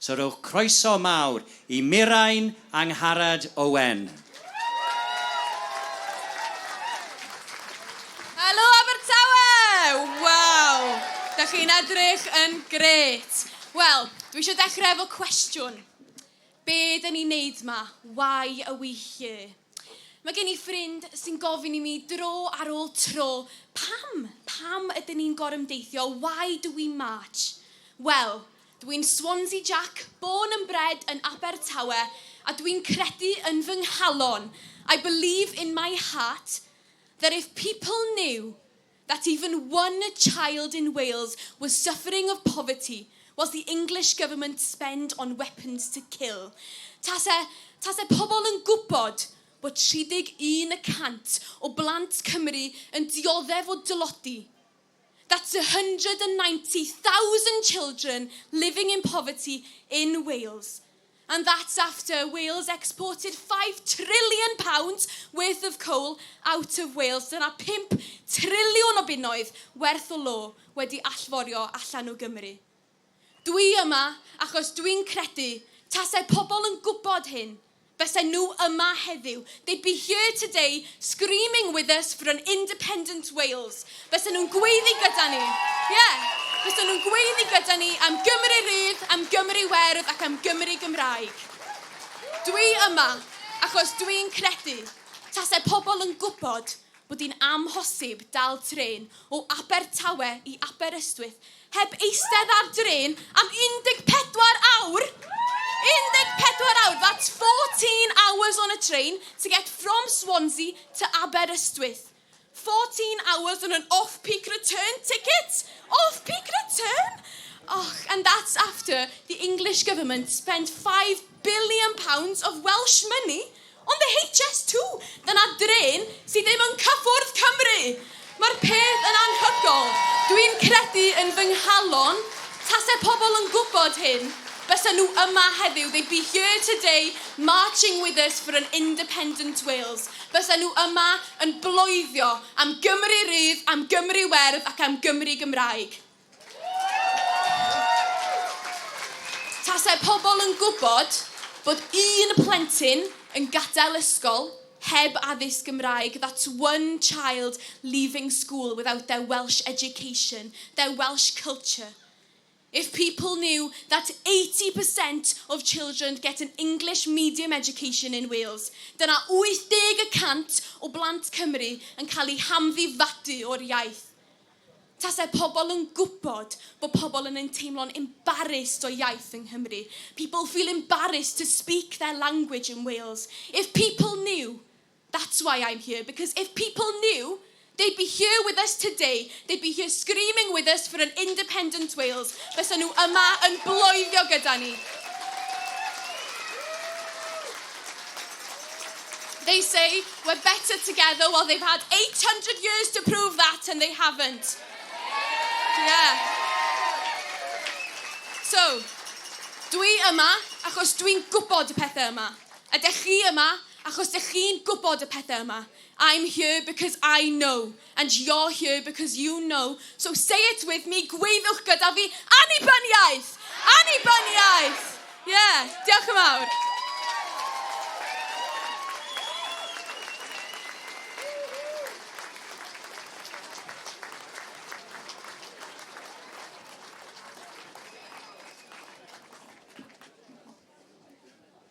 So rowch croeso mawr I Mirain, Angharad, Owen. Helo Abertawe! Waw! Da chi'n edrych yn gret. Wel, dwi eisiau dechrau efo cwestiwn. Be dyn ni'n neud ma? Why are we here? Mae gen I ffrind sy'n gofyn I mi dro ar ôl tro, pam ydyn ni'n gorymdeithio? Why do we march? Wel, dwi'n Swansea Jack, born and bred yn Abertawe, a dwi'n credu yn fy nghalon. I believe in my heart that if people knew that even one child in Wales was suffering of poverty, was the English government spend on weapons to kill. Tase pobl yn gwybod bod 31% o blant Cymru yn dioddef o dylodi. That's 190,000 children living in poverty in Wales. And that's after Wales exported £5 trillion worth of coal out of Wales. Dyna 5 triliwn o bunnoedd werth o lo wedi allforio allan o Gymru. Dwi yma achos dwi'n credu tasau pobl yn gwybod hyn, fysen nhw yma heddiw. They'd be here today screaming with us for an independent Wales. Fysen nhw'n gweiddi gyda ni. Fysen nhw'n gweiddi gyda ni am Gymru rydd, am Gymru werdd ac am Gymru Gymraeg. Dwi yma achos dwi'n credu tasau pobl yn gwybod bod hi'n amhosib dal tren o Abertawe I Aberystwyth heb eistedd ar dren am 14 awr. 14 hours, that's 14 hours on a train to get from Swansea to Aberystwyth. 14 hours on an off-peak return ticket. Off-peak return? Oh, and that's after the English government spent £5 billion of Welsh money on the HS2. Dyna dren sydd ddim yn cyffwrdd Cymru. Mae'r peth yn anhygol. Dwi'n credu yn fy nghalon, tasau pobl yn gwybod hyn, fysen nhw yma heddiw. They'd be here today marching with us for an independent Wales. Fysen nhw yma yn bloeddio am Gymru rydd, am Gymru werdd ac am Gymru Gymraeg. Tasau pobl yn gwybod bod un plentyn yn gadael ysgol heb addysg Gymraeg. That's one child leaving school without their Welsh education, their Welsh culture. If people knew that 80% of children get an English medium education in Wales, dyna 80% o blant Cymru yn cael eu hamddifadu o'r iaith. Tasau pobl yn gwybod bod pobl yn teimlo'n embarrassed o iaith yng Nghymru. People feel embarrassed to speak their language in Wales. If people knew, that's why I'm here, because if people knew, they'd be here with us today. They'd be here screaming with us for an independent Wales. Fysen nhw yma yn bloeddio gyda ni. They say we're better together. Well, they've had 800 years to prove that, and they haven't. Yeah. So, dwi yma achos dwi'n gwybod y pethau yma. Ydych chi yma achos ydych chi'n gwybod y pethau yma. I'm here because I know, and you're here because you know. So say it with me, gweiddiwch gyda fi, Annibyniaeth! Annibyniaeth! Yeah, diolch yn fawr.